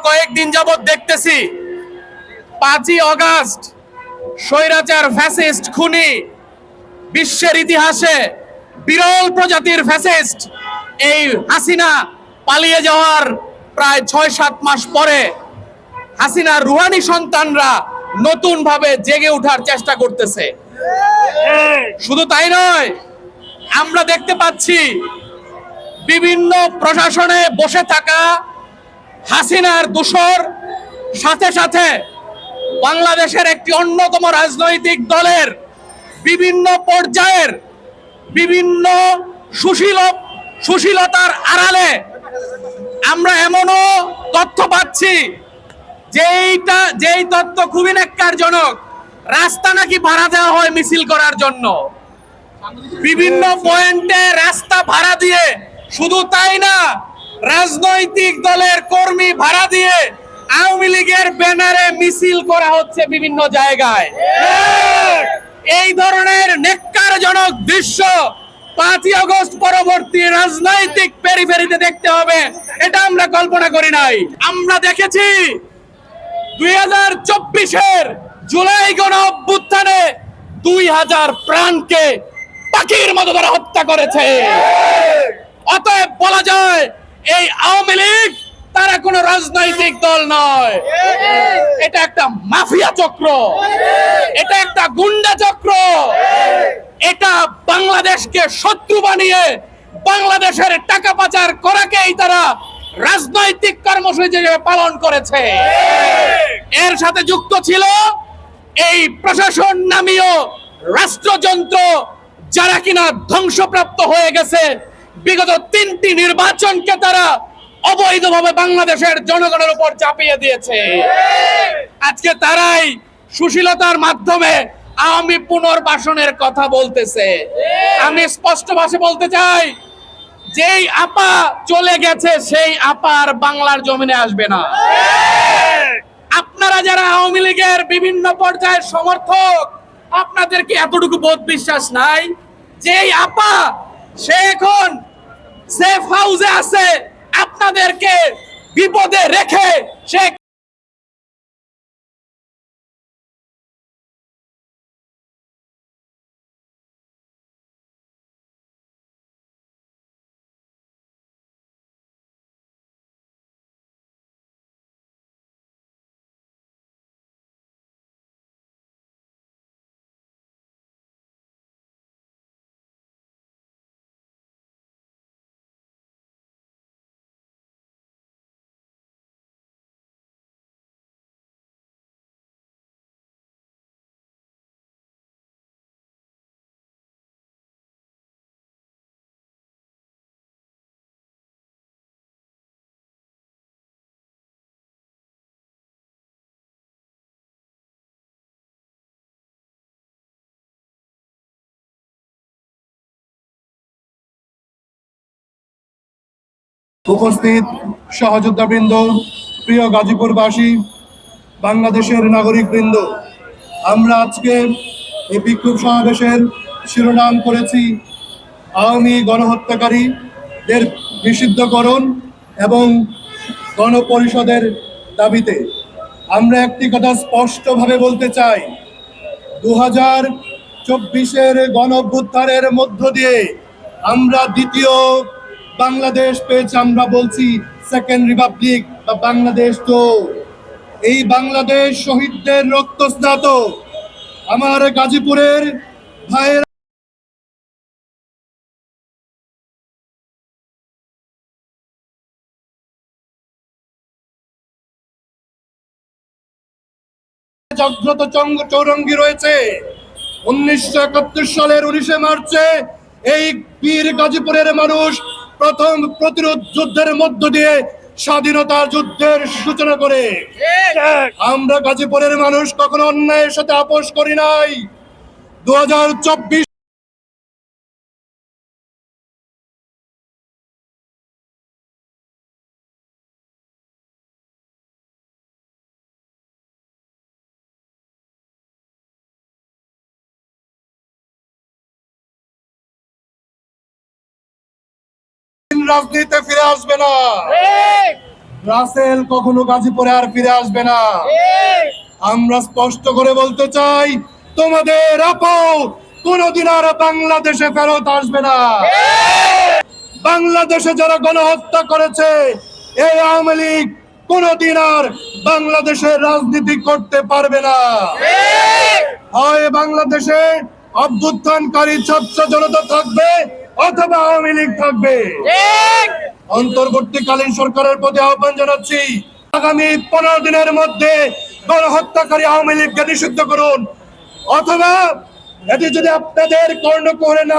কয়েকদিন যাবৎ দেখতেছি 5ই অগাস্ট স্বৈরাচার ফ্যাসিস্ট খুনি বিশ্বের ইতিহাসে বিরল প্রজাতির ফ্যাসিস্ট এই হাসিনা পালিয়ে যাওয়ার প্রায় 6-7 মাস পরে হাসিনার রুহানি সন্তানরা নতুন ভাবে জেগে ওঠার চেষ্টা করতেছে। শুধু তাই নয়, আমরা দেখতে পাচ্ছি বিভিন্ন প্রশাসনে বসে থাকা হাসিনার দোসর সাথে সাথে বাংলাদেশের একটি অন্যতম রাজনৈতিক দলের বিভিন্ন পর্যায়ের বিভিন্ন সুশীলতার আড়ালে আমরা এমনও তথ্য পাচ্ছি যেই তথ্য খুবই ন্যাক্কারজনক। রাস্তা নাকি ভাড়া দেওয়া হয় মিছিল করার জন্য, বিভিন্ন পয়েন্টে রাস্তা ভাড়া দিয়ে, শুধু তাই না, রাজনৈতিক দলের কর্মী ভাড়া দিয়ে আওয়ামী লীগের ব্যানারে মিছিল করা হচ্ছে বিভিন্ন জায়গায়। এই ধরনের ন্যাক্কারজনক দৃশ্য 5ই আগস্ট পরবর্তী রাজনৈতিক পেরিফেরিতে দেখতে হবে, এটা আমরা কল্পনা করি নাই। আমরা দেখেছি 2024-এর জুলাই গণ অভ্যুত্থানে 2000 প্রাণকে পাখির মতো তারা হত্যা করেছে। অতএব বলা যায় এই আওয়ামী লীগ তারা কোন রাজনৈতিক দল নয়, এটা একটা মাফিয়া চক্র, এটা একটা গুন্ডা চক্র। এটা বাংলাদেশকে শত্রু বানিয়ে বাংলাদেশের টাকা পাচার করাকেই তারা রাজনৈতিক কর্মসূচি হিসেবে পালন করেছে। এর সাথে যুক্ত ছিল এই প্রশাসন নামীয় রাষ্ট্রযন্ত্র, যারা কিনা ধ্বংসপ্রাপ্ত হয়ে গেছে। বিগত 3টি নির্বাচনকে তারা অবৈধভাবে বাংলাদেশের জনগণের উপর চাপিয়ে দিয়েছে। আজকে তারাই সুশীলতার মাধ্যমে আওয়ামী পুনর্বাসনের কথা বলতেছে। আমি স্পষ্ট ভাষায় বলতে চাই, যেই আপা চলে গেছে সেই আপার বাংলার জমিনে আসবে না। আপনারা যারা আওয়ামী লীগের বিভিন্ন পর্যায়ের সমর্থক, আপনাদের কি এতটুকু বোধ বিশ্বাস নাই যেই আপা সে এখন সেফ হাউসে আছে, আপনাদেরকে বিপদে রেখে সে উপস্থিত সহযোদ্ধাবৃন্দ, প্রিয় গাজীপুরবাসী, বাংলাদেশের নাগরিকবৃন্দ, আমরা আজকে এই বিক্ষোভ সমাবেশের শিরোনাম করেছি আওয়ামী গণহত্যাকারীদের নিষিদ্ধকরণ এবং গণপরিষদের দাবিতে। আমরা একটি কথা স্পষ্টভাবে বলতে চাই, 2024-এর গণ অভ্যুত্থানের মধ্য দিয়ে আমরা দ্বিতীয় বাংলাদেশ পেয়েছি। আমরা বলছি সেকেন্ড রিপাবলিক বা বাংলাদেশ। তো এই বাংলাদেশ শহীদদের রক্তস্নাত আমার গাজীপুরের ভাইয়ের জাগ্রত চৌরঙ্গী রয়েছে। 1971 সালের 19শে মার্চে এই বীর গাজীপুরের মানুষ প্রথম প্রতিরোধ যুদ্ধের মধ্য দিয়ে স্বাধীনতা যুদ্ধের সূচনা করে। আমরা গাজীপুরের মানুষ কখনো অন্যায়ের সাথে আপোষ করি নাই। 2024 রাজনীতিতে ফিরে আসবে না। রাসেল কখনো গাজীপুরে আর ফিরে আসবে না। আমরা স্পষ্ট করে বলতে চাই, তোমাদের আপু কোনদিন আর বাংলাদেশে ফেরত আসবে না। বাংলাদেশে যারা গণহত্যা করেছে, এই আওয়ামী লীগ কোনদিন আর বাংলাদেশের রাজনীতি করতে পারবে না। হয় বাংলাদেশে অভ্যুত্থানকারী ছাত্র জনতা থাকবে অথবা আওয়ামী লীগ থাকবে। অন্তর্বর্তীকালীন সরকারের প্রতি আহ্বান জানাচ্ছি, আগামী 15 দিনের মধ্যে গণহত্যাকারী আওয়ামী লীগকে নিষিদ্ধ করুন, অথবা এটি যদি আপনাদের কর্ণকুহরে না